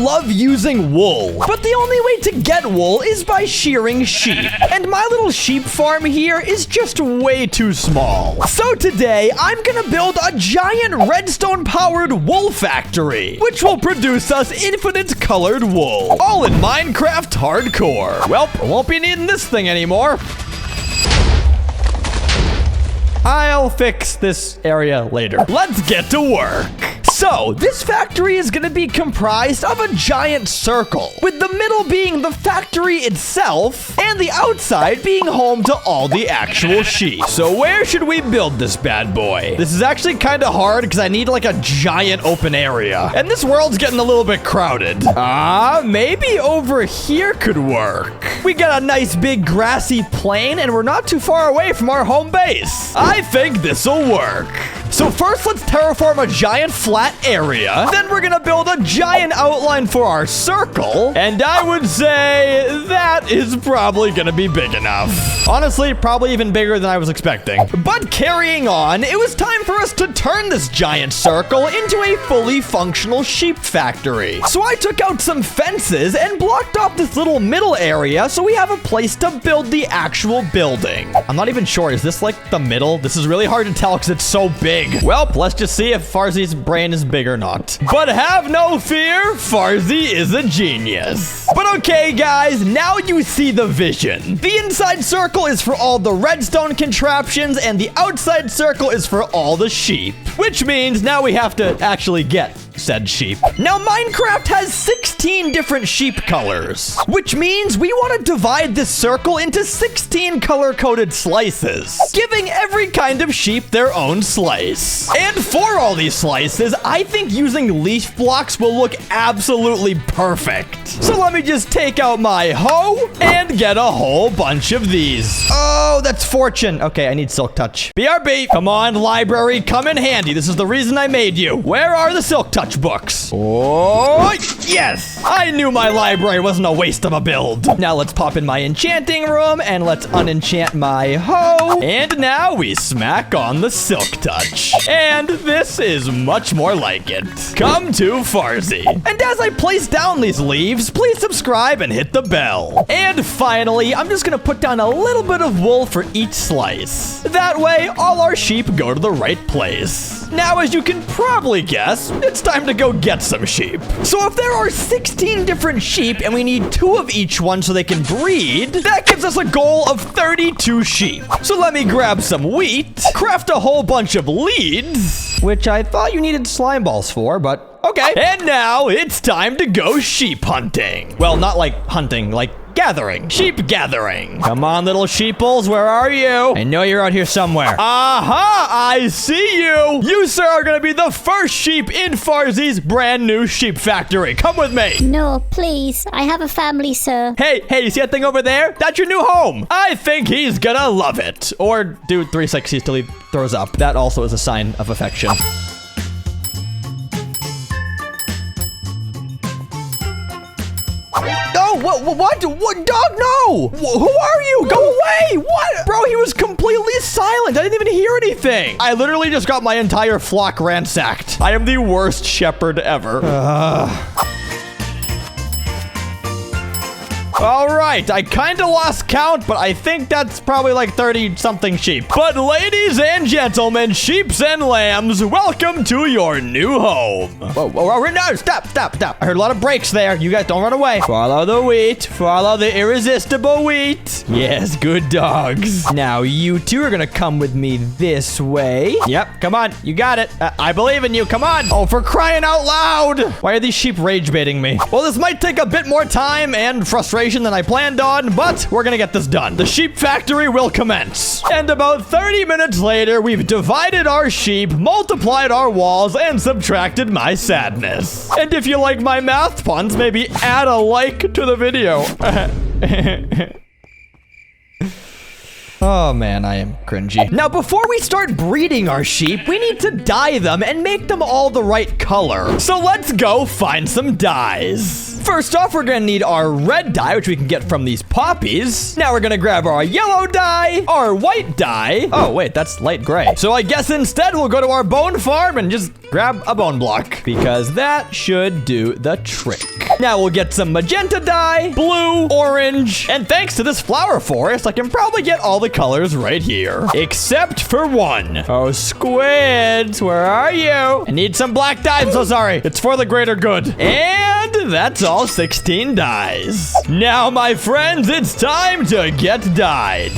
love using wool, but the only way to get wool is by shearing sheep. And my little sheep farm here is just way too small. So today, I'm gonna build a giant redstone-powered wool factory, which will produce us infinite colored wool, all in Minecraft Hardcore. Well, won't be needing this thing anymore. I'll fix this area later. Let's get to work. So, this factory is going to be comprised of a giant circle, with the middle being the factory itself, and the outside being home to all the actual sheep. So where should we build this bad boy? This is actually kind of hard because I need like a giant open area. And this world's getting a little bit crowded. Maybe over here could work. We got a nice big grassy plain, and we're not too far away from our home base. I think this'll work. So first, let's terraform a giant flat area. Then we're gonna build a giant outline for our circle. And I would say that is probably gonna be big enough. Honestly, probably even bigger than I was expecting. But carrying on, it was time for us to turn this giant circle into a fully functional sheep factory. So I took out some fences and blocked off this little middle area so we have a place to build the actual building. I'm not even sure, is this like the middle? This is really hard to tell because it's so big. Well, let's just see if Farzy's brain is big or not. But have no fear, Farzy is a genius. But okay, guys, now you see the vision. The inside circle is for all the redstone contraptions, and the outside circle is for all the sheep. Which means now we have to actually get said sheep. Now, Minecraft has 16 different sheep colors, which means we want to divide this circle into 16 color-coded slices, giving every kind of sheep their own slice. And for all these slices, I think using leaf blocks will look absolutely perfect. So let me just take out my hoe and get a whole bunch of these. Oh, that's fortune. Okay, I need silk touch. BRB, come on, library, come in handy. This is the reason I made you. Where are the silk touch books? Oh, yes. I knew my library wasn't a waste of a build. Now let's pop in my enchanting room and let's unenchant my hoe. And now we smack on the silk touch. And this is much more like it. Come to Farzy. And as I place down these leaves, please subscribe and hit the bell. And finally, I'm just gonna put down a little bit of wool for each slice. That way, all our sheep go to the right place. Now, as you can probably guess, it's time to go get some sheep. So if there are 16 different sheep and we need 2 of each one so they can breed, that gives us a goal of 32 sheep. So let me grab some wheat, craft a whole bunch of leads, which I thought you needed slime balls for, but okay. And now it's time to go sheep hunting. Well, not like hunting, like gathering. Sheep gathering. Come on, little sheeples, where are you? I know you're out here somewhere. Aha, I see you. You, sir, are gonna be the first sheep in Farzy's brand new sheep factory. Come with me. No, please. I have a family, sir. Hey, you see that thing over there? That's your new home. I think he's gonna love it. Or do 360s till he throws up. That also is a sign of affection. What? Dog, no! Who are you? Go away! What? Bro, he was completely silent. I didn't even hear anything. I literally just got my entire flock ransacked. I am the worst shepherd ever. All right, I kind of lost count, but I think that's probably like 30-something sheep. But ladies and gentlemen, sheeps and lambs, welcome to your new home. Whoa, no, stop. I heard a lot of brakes there. You guys don't run away. Follow the wheat. Follow the irresistible wheat. Yes, good dogs. Now, you two are gonna come with me this way. Yep, come on, you got it. I believe in you, come on. Oh, for crying out loud. Why are these sheep rage baiting me? Well, this might take a bit more time and frustration than I planned on, but we're gonna get this done. The sheep factory will commence. And about 30 minutes later, we've divided our sheep, multiplied our walls, and subtracted my sadness. And if you like my math puns, maybe add a like to the video. Oh man, I am cringy. Now, before we start breeding our sheep, we need to dye them and make them all the right color. So let's go find some dyes. First off, we're gonna need our red dye, which we can get from these poppies. Now we're gonna grab our yellow dye, our white dye. Oh, wait, that's light gray. So I guess instead we'll go to our bone farm and just grab a bone block, because that should do the trick. Now we'll get some magenta dye, blue, orange, and thanks to this flower forest, I can probably get all the colors right here. Except for one. Oh, squids, where are you? I need some black dye. I'm so sorry. It's for the greater good. And that's all 16 dyes. Now, my friends, it's time to get dyed.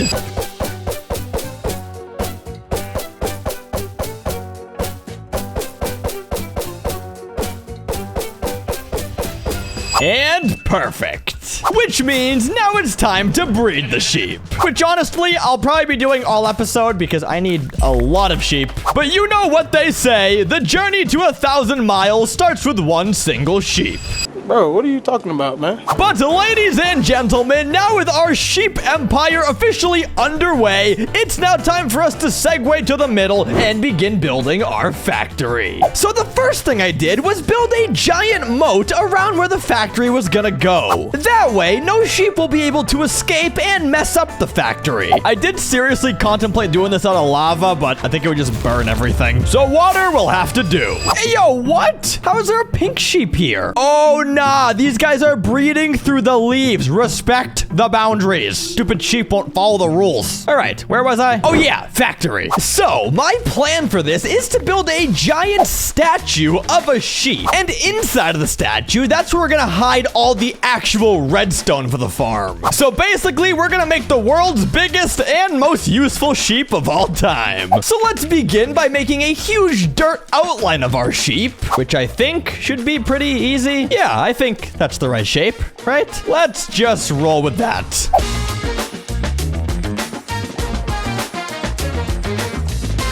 And perfect. Which means now it's time to breed the sheep. Which honestly, I'll probably be doing all episode because I need a lot of sheep. But you know what they say, the journey to 1,000 miles starts with one single sheep. Bro, what are you talking about, man? But ladies and gentlemen, now with our sheep empire officially underway, it's now time for us to segue to the middle and begin building our factory. So the first thing I did was build a giant moat around where the factory was gonna go. That way, no sheep will be able to escape and mess up the factory. I did seriously contemplate doing this out of lava, but I think it would just burn everything. So water will have to do. Hey, yo, what? How is there a pink sheep here? Oh, nah, these guys are breeding through the leaves. Respect the boundaries. Stupid sheep won't follow the rules. All right, where was I? Oh yeah, factory. So my plan for this is to build a giant statue of a sheep. And inside of the statue, that's where we're gonna hide all the actual redstone for the farm. So basically, we're gonna make the world's biggest and most useful sheep of all time. So let's begin by making a huge dirt outline of our sheep, which I think should be pretty easy. Yeah, I think that's the right shape, right? Let's just roll with that.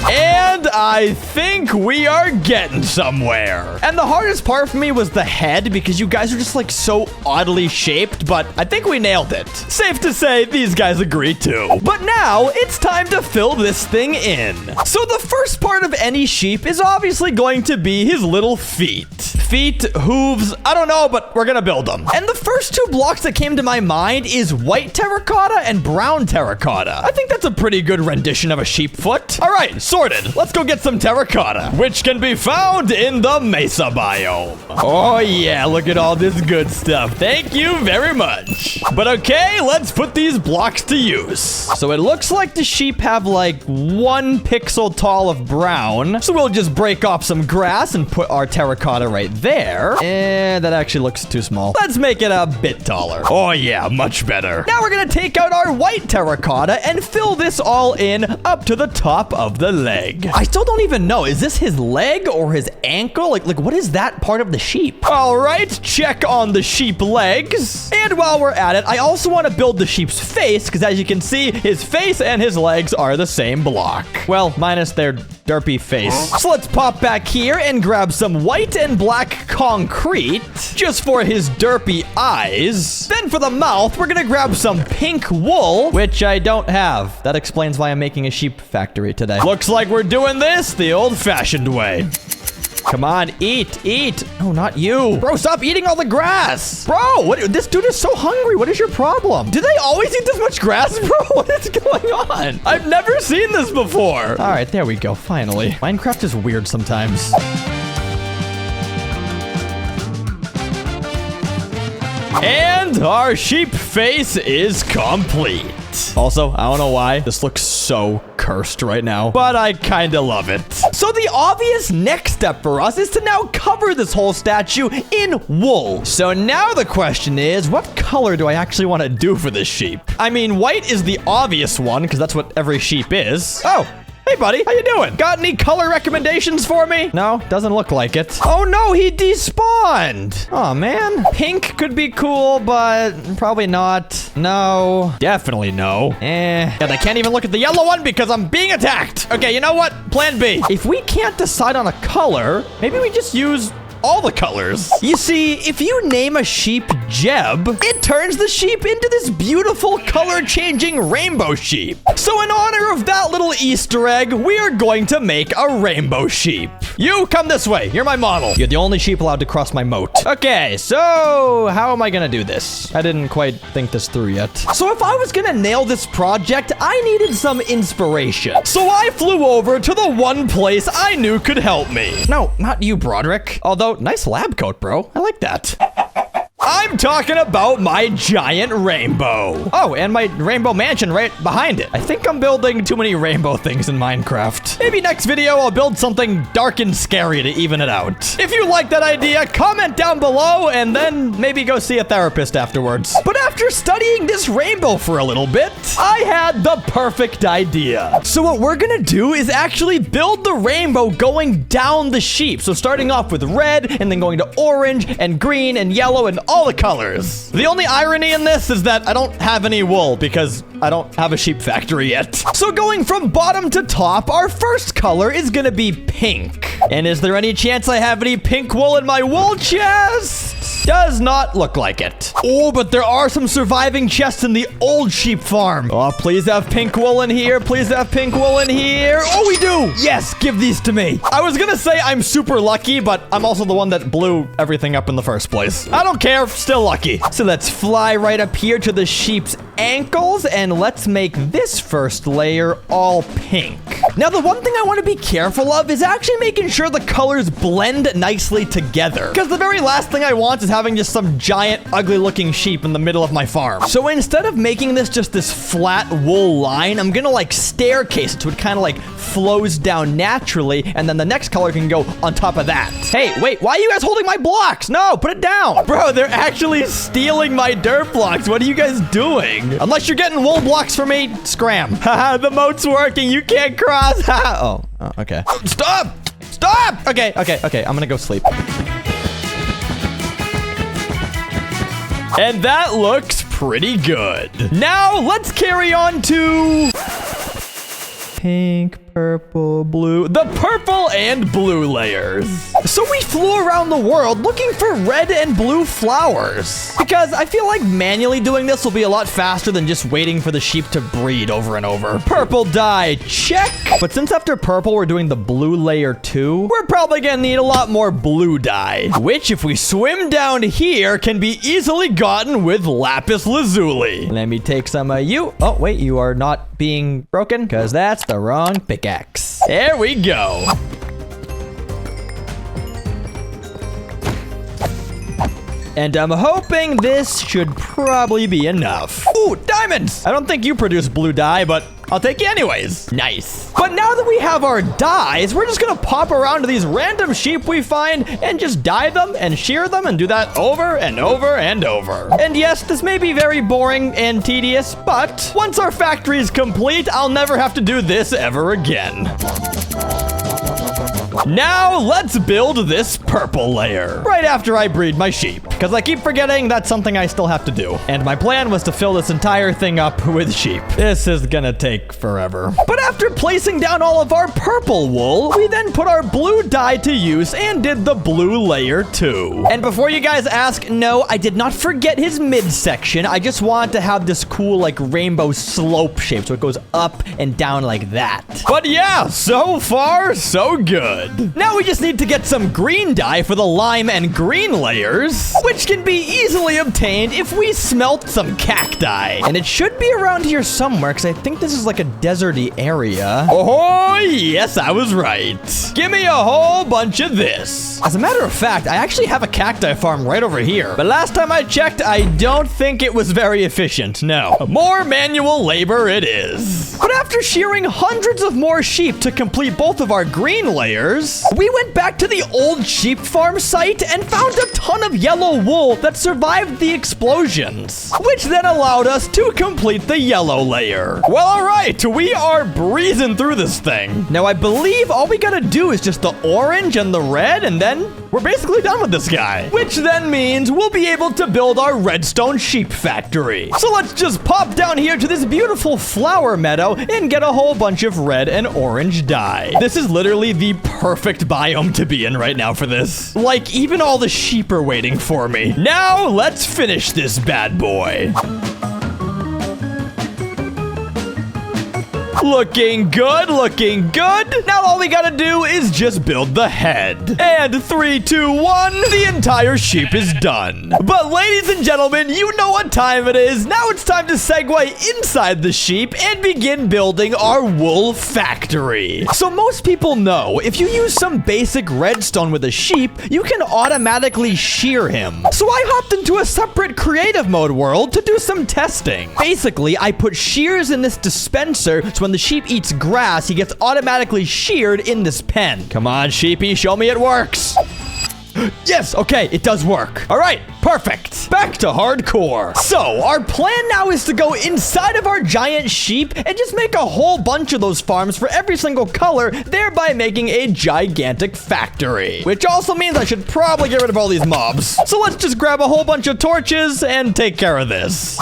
And I think we are getting somewhere. And the hardest part for me was the head, because you guys are just like so oddly shaped, but I think we nailed it. Safe to say these guys agree too. But now it's time to fill this thing in. So the first part of any sheep is obviously going to be his little feet. Feet, hooves, I don't know, but we're gonna build them. And the first two blocks that came to my mind is white terracotta and brown terracotta. I think that's a pretty good rendition of a sheep foot. All right, sorted. Let's go get some terracotta, which can be found in the mesa biome. Oh yeah, look at all this good stuff. Thank you very much. But okay, let's put these blocks to use. So it looks like the sheep have like 1 pixel tall of brown. So we'll just break off some grass and put our terracotta right there. And that actually looks too small. Let's make it a bit taller. Oh yeah, much better. Now we're gonna take out our white terracotta and fill this all in up to the top of the leg. I still don't even know. Is this his leg or his ankle? Like what is that part of the sheep? All right, check on the sheep legs. And while we're at it, I also want to build the sheep's face, because as you can see, his face and his legs are the same block. Well, minus their derpy face. So let's pop back here and grab some white and black concrete just for his derpy eyes. Then for the mouth, we're gonna grab some pink wool, which I don't have. That explains why I'm making a sheep factory today. Looks like we're doing this the old-fashioned way. Come on, eat, eat. No, not you. Bro, stop eating all the grass. Bro, this dude is so hungry. What is your problem? Do they always eat this much grass, bro? What is going on? I've never seen this before. All right, there we go, finally. Minecraft is weird sometimes. And our sheep face is complete. Also, I don't know why this looks so cursed right now, but I kind of love it. So the obvious next step for us is to now cover this whole statue in wool. So now the question is, what color do I actually want to do for this sheep? I mean, white is the obvious one, because that's what every sheep is. Oh. Hey, buddy, how you doing? Got any color recommendations for me? No, doesn't look like it. Oh, no, he despawned. Oh, man. Pink could be cool, but probably not. No. Definitely no. Yeah, they can't even look at the yellow one because I'm being attacked. Okay, you know what? Plan B. If we can't decide on a color, maybe we just use all the colors. You see, if you name a sheep Jeb, it turns the sheep into this beautiful color-changing rainbow sheep. So in honor of that little Easter egg, we are going to make a rainbow sheep. You come this way. You're my model. You're the only sheep allowed to cross my moat. Okay, so how am I gonna do this? I didn't quite think this through yet. So if I was gonna nail this project, I needed some inspiration. So I flew over to the one place I knew could help me. No, not you, Broderick. Although, nice lab coat, bro. I like that. I'm talking about my giant rainbow. Oh, and my rainbow mansion right behind it. I think I'm building too many rainbow things in Minecraft. Maybe next video I'll build something dark and scary to even it out. If you like that idea, comment down below and then maybe go see a therapist afterwards. But after studying this rainbow for a little bit, I had the perfect idea. So what we're gonna do is actually build the rainbow going down the sheep. So starting off with red and then going to orange and green and yellow and all the colors. The only irony in this is that I don't have any wool because I don't have a sheep factory yet. So going from bottom to top, our first color is gonna be pink. And is there any chance I have any pink wool in my wool chest? Does not look like it. Oh, but there are some surviving chests in the old sheep farm. Oh, please have pink wool in here. Please have pink wool in here. Oh, we do. Yes, give these to me. I was gonna say I'm super lucky, but I'm also the one that blew everything up in the first place. I don't care, still lucky. So let's fly right up here to the sheep's ankles and let's make this first layer all pink. Now, the one thing I want to be careful of is actually making sure the colors blend nicely together. Because the very last thing I want is having just some giant, ugly-looking sheep in the middle of my farm. So instead of making this just this flat wool line, I'm gonna like staircase it so it kind of like flows down naturally, and then the next color can go on top of that. Hey, wait, why are you guys holding my blocks? No, put it down. Bro, they're actually stealing my dirt blocks. What are you guys doing? Unless you're getting wool blocks for me, scram. Haha, the moat's working. You can't cross. Oh, okay. Stop! Stop! Okay, I'm gonna go sleep. And that looks pretty good. Now, let's carry on to pink, purple, blue. The purple and blue layers. So we flew around the world looking for red and blue flowers. Because I feel like manually doing this will be a lot faster than just waiting for the sheep to breed over and over. Purple dye, check. But since after purple we're doing the blue layer too, we're probably gonna need a lot more blue dye. Which, if we swim down here, can be easily gotten with lapis lazuli. Let me take some of you. Oh, wait, you are not being broken? Because that's the wrong pickaxe. There we go. And I'm hoping this should probably be enough. Ooh, diamonds! I don't think you produce blue dye, but I'll take you anyways. Nice. But now that we have our dyes, we're just gonna pop around to these random sheep we find and just dye them and shear them and do that over and over and over. And yes, this may be very boring and tedious, but once our factory is complete, I'll never have to do this ever again. Now, let's build this purple layer right after I breed my sheep, because I keep forgetting that's something I still have to do. And my plan was to fill this entire thing up with sheep. This is gonna take forever. But after placing down all of our purple wool, we then put our blue dye to use and did the blue layer too. And before you guys ask, no, I did not forget his midsection. I just wanted to have this cool like rainbow slope shape, so it goes up and down like that. But yeah, so far, so good. Now we just need to get some green dye for the lime and green layers, which can be easily obtained if we smelt some cacti. And it should be around here somewhere, because I think this is like a deserty area. Oh, yes, I was right. Give me a whole bunch of this. As a matter of fact, I actually have a cacti farm right over here. But last time I checked, I don't think it was very efficient. No, more manual labor it is. But after shearing hundreds of more sheep to complete both of our green layers, we went back to the old sheep farm site and found a ton of yellow wool that survived the explosions, which then allowed us to complete the yellow layer. Well, all right, we are breezing through this thing. Now, I believe all we gotta do is just the orange and the red, and then we're basically done with this guy. Which then means we'll be able to build our redstone sheep factory. So let's just pop down here to this beautiful flower meadow and get a whole bunch of red and orange dye. This is literally the perfect biome to be in right now for this. Like, even all the sheep are waiting for me. Now, let's finish this bad boy. Looking good, looking good. Now all we gotta do is just build the head. And 3, 2, 1, the entire sheep is done. But ladies and gentlemen, you know what time it is. Now it's time to segue inside the sheep and begin building our wool factory. So most people know if you use some basic redstone with a sheep, you can automatically shear him. So I hopped into a separate creative mode world to do some testing. Basically, I put shears in this dispenser, so when the sheep eats grass, he gets automatically sheared in this pen. Come on, sheepy, show me it works. Yes, okay, it does work. All right, perfect. Back to hardcore. So, our plan now is to go inside of our giant sheep and just make a whole bunch of those farms for every single color, thereby making a gigantic factory. Which also means I should probably get rid of all these mobs. So let's just grab a whole bunch of torches and take care of this.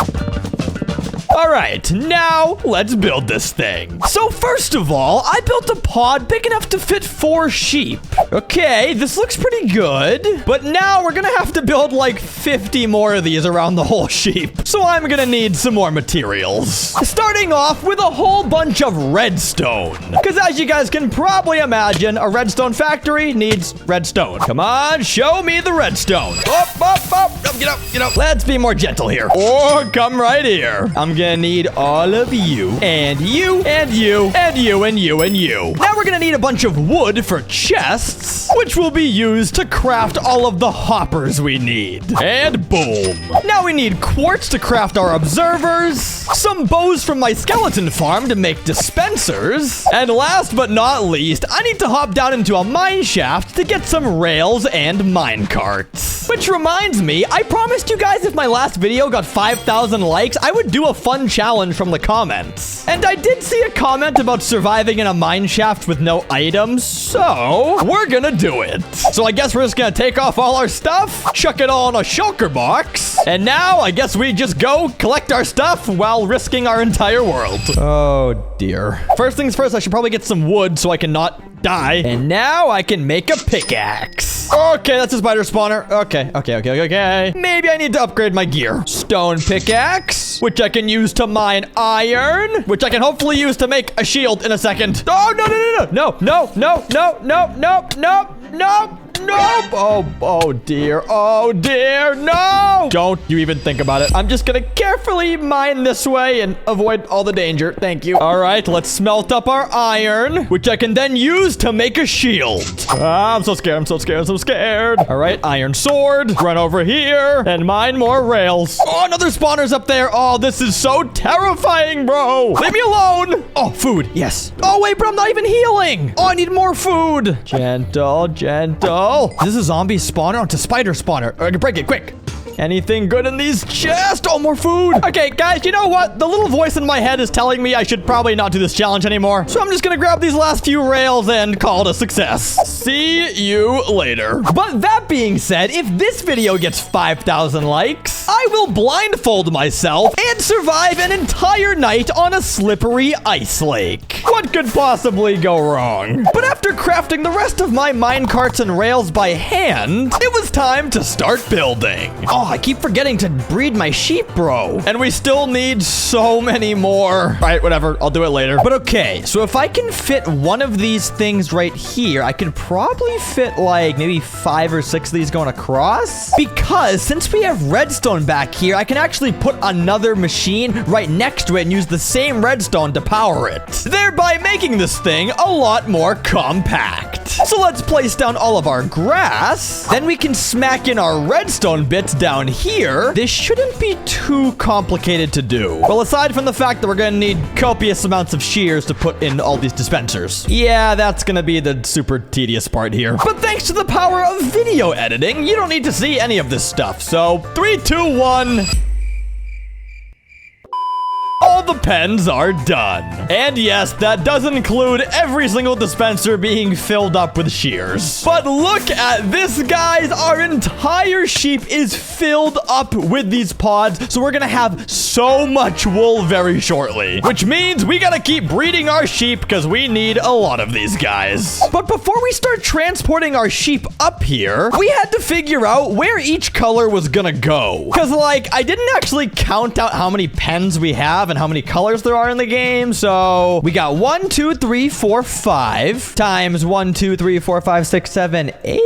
All right, now let's build this thing. So first of all, I built a pod big enough to fit 4 sheep. Okay, this looks pretty good. But now we're gonna have to build like 50 more of these around the whole sheep. So I'm gonna need some more materials. Starting off with a whole bunch of redstone. Because as you guys can probably imagine, a redstone factory needs redstone. Come on, show me the redstone. Up, up, up, up, get up, get up. Let's be more gentle here. Or come right here. I'm gonna need all of you, and you, and you, and you, and you, and you. Now we're gonna need a bunch of wood for chests, which will be used to craft all of the hoppers we need. And boom. Now we need quartz to craft our observers, some bows from my skeleton farm to make dispensers, and last but not least, I need to hop down into a mine shaft to get some rails and mine carts. Which reminds me, I promised you guys if my last video got 5,000 likes, I would do a fun challenge from the comments. And I did see a comment about surviving in a mine shaft with no items, so we're gonna do it. So I guess we're just gonna take off all our stuff, chuck it all in a shulker box, and now I guess we just go collect our stuff while risking our entire world. Oh dear. First things first, I should probably get some wood so I can not die. And now I can make a pickaxe. Okay, that's a spider spawner. Okay. Maybe I need to upgrade my gear. Stone pickaxe, which I can use to mine iron, which I can hopefully use to make a shield in a second. Oh, no. Nope. Oh dear. No. Don't you even think about it. I'm just gonna carefully mine this way and avoid all the danger. Thank you. All right, let's smelt up our iron, which I can then use to make a shield. I'm so scared. All right, iron sword. Run over here and mine more rails. Oh, another spawner's up there. Oh, this is so terrifying, bro. Leave me alone. Oh, food. Yes. Oh, wait, but I'm not even healing. Oh, I need more food. Gentle. Is this a zombie spawner? Oh, it's a spider spawner. I can break it quick. Anything good in these chests? Oh, more food. Okay, guys, you know what? The little voice in my head is telling me I should probably not do this challenge anymore. So I'm just gonna grab these last few rails and call it a success. See you later. But that being said, if this video gets 5,000 likes, I will blindfold myself and survive an entire night on a slippery ice lake. What could possibly go wrong? But after crafting the rest of my mine carts and rails by hand, it was time to start building. Oh, I keep forgetting to breed my sheep, bro. And we still need so many more. All right, whatever. I'll do it later. But okay, so if I can fit one of these things right here, I could probably fit like maybe 5 or 6 of these going across. Because since we have redstone back here, I can actually put another machine right next to it and use the same redstone to power it, thereby making this thing a lot more compact. So let's place down all of our grass. Then we can smack in our redstone bits down here. This shouldn't be too complicated to do. Well, aside from the fact that we're gonna need copious amounts of shears to put in all these dispensers. Yeah, that's gonna be the super tedious part here. But thanks to the power of video editing, you don't need to see any of this stuff. So 3, 2, 1. Oh the pens are done. And yes, that does include every single dispenser being filled up with shears. But look at this, guys. Our entire sheep is filled up with these pods, so we're gonna have so much wool very shortly, which means we gotta keep breeding our sheep because we need a lot of these guys. But before we start transporting our sheep up here, we had to figure out where each color was gonna go. Because, like, I didn't actually count out how many pens we have and how many colors there are in the game. So we got 1, 2, 3, 4, 5 times 1, 2, 3, 4, 5, 6, 7, 8.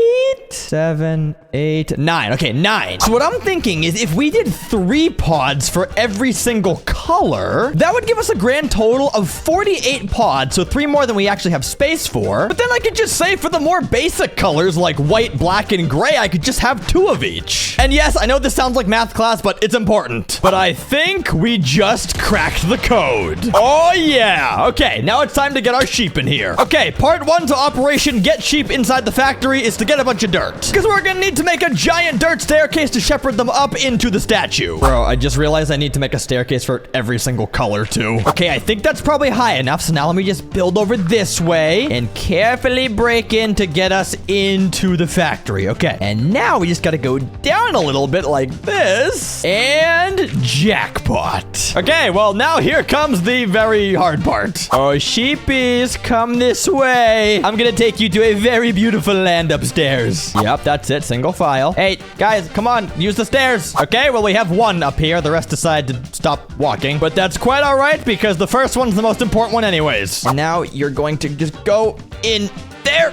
7, 8, 9. Okay, 9. So what I'm thinking is if we did 3 pods for every single color, that would give us a grand total of 48 pods. So 3 more than we actually have space for. But then I could just say for the more basic colors like white, black, and gray, I could just have 2 of each. And yes, I know this sounds like math class, but it's important. But I think we just cracked the code. Oh yeah. Okay, now it's time to get our sheep in here. Okay, part 1 to Operation Get Sheep Inside the Factory is to get a bunch of dirt. Because we're gonna need to make a giant dirt staircase to shepherd them up into the statue. Bro, I just realized I need to make a staircase for every single color too. Okay, I think that's probably high enough. So now let me just build over this way and carefully break in to get us into the factory. Okay, and now we just gotta go down a little bit like this and jackpot. Okay, well now here comes the very hard part. Oh, sheepies, come this way. I'm gonna take you to a very beautiful land upstairs. Yep, that's it. Single file. Hey, guys, come on. Use the stairs. Okay, well, we have 1 up here. The rest decide to stop walking. But that's quite all right because the first one's the most important one anyways. And now you're going to just go in there.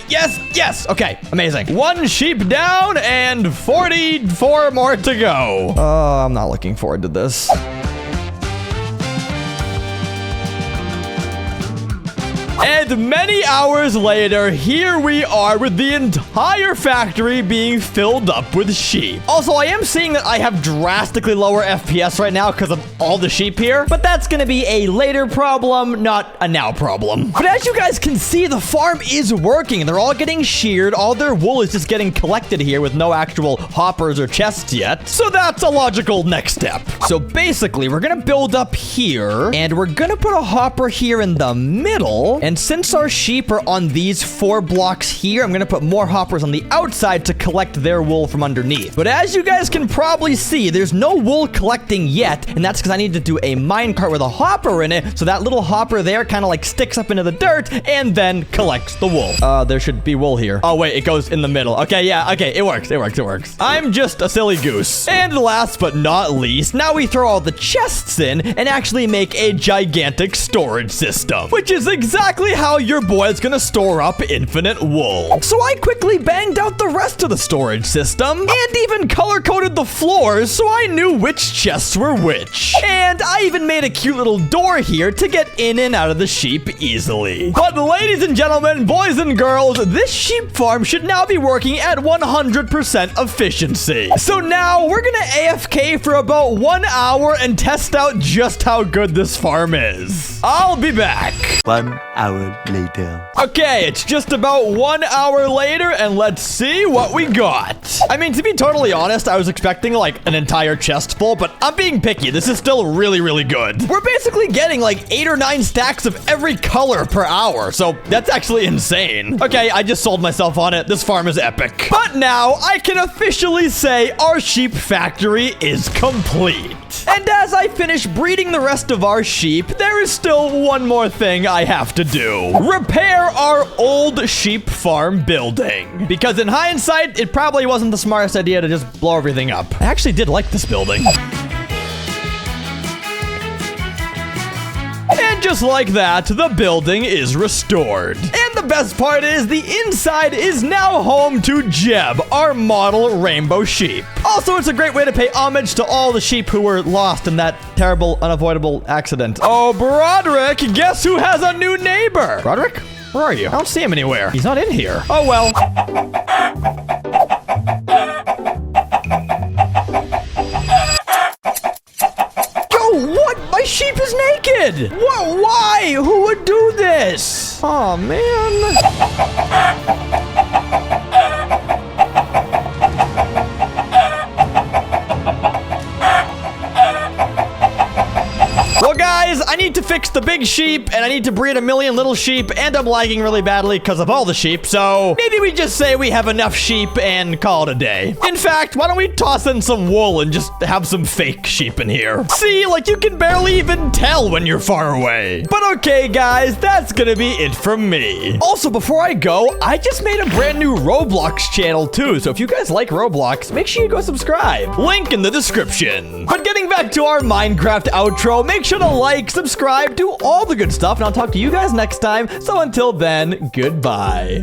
Yes, yes. Okay, amazing. 1 sheep down and 44 more to go. Oh, I'm not looking forward to this. And many hours later, here we are with the entire factory being filled up with sheep. Also, I am seeing that I have drastically lower FPS right now because of all the sheep here, but that's going to be a later problem, not a now problem. But as you guys can see, the farm is working. They're all getting sheared. All their wool is just getting collected here with no actual hoppers or chests yet. So that's a logical next step. So basically, we're going to build up here, and we're going to put a hopper here in the middle. And since our sheep are on these 4 blocks here, I'm going to put more hoppers on the outside to collect their wool from underneath. But as you guys can probably see, there's no wool collecting yet, and that's because I need to do a minecart with a hopper in it, so that little hopper there kind of like sticks up into the dirt and then collects the wool. There should be wool here. Oh, wait, it goes in the middle. Okay, yeah, okay, it works, it works, it works. I'm just a silly goose. And last but not least, now we throw all the chests in and actually make a gigantic storage system, which is exactly how your boy is gonna store up infinite wool. So I quickly banged out the rest of the storage system and even color-coded the floors so I knew which chests were which. And I even made a cute little door here to get in and out of the sheep easily. But ladies and gentlemen, boys and girls, this sheep farm should now be working at 100% efficiency. So now we're gonna AFK for about 1 hour and test out just how good this farm is. I'll be back. 1 hour later. Okay, it's just about 1 hour later, and let's see what we got. I mean, to be totally honest, I was expecting like an entire chest full, but I'm being picky. This is still really, really good. We're basically getting like 8 or 9 stacks of every color per hour, so that's actually insane. Okay, I just sold myself on it. This farm is epic. But now I can officially say our sheep factory is complete. And as I finish breeding the rest of our sheep, there is still one more thing I have to do. Repair our old sheep farm building. Because in hindsight, it probably wasn't the smartest idea to just blow everything up. I actually did like this building. And just like that, the building is restored. And the best part is the inside is now home to Jeb, our model rainbow sheep. Also, it's a great way to pay homage to all the sheep who were lost in that terrible, unavoidable accident. Oh, Broderick, guess who has a new neighbor? Broderick? Where are you? I don't see him anywhere. He's not in here. Oh, well. What? My sheep is naked! What? Why? Who would do this? Oh, man. Well, guys, need to fix the big sheep, and I need to breed a million little sheep, and I'm lagging really badly because of all the sheep, so maybe we just say we have enough sheep and call it a day. In fact, why don't we toss in some wool and just have some fake sheep in here? See, like you can barely even tell when you're far away. But okay, guys, that's gonna be it from me. Also, before I go, I just made a brand new Roblox channel too, so if you guys like Roblox, make sure you go subscribe. Link in the description. But getting back to our Minecraft outro, make sure to like, subscribe, do all the good stuff, and I'll talk to you guys next time. So until then, goodbye.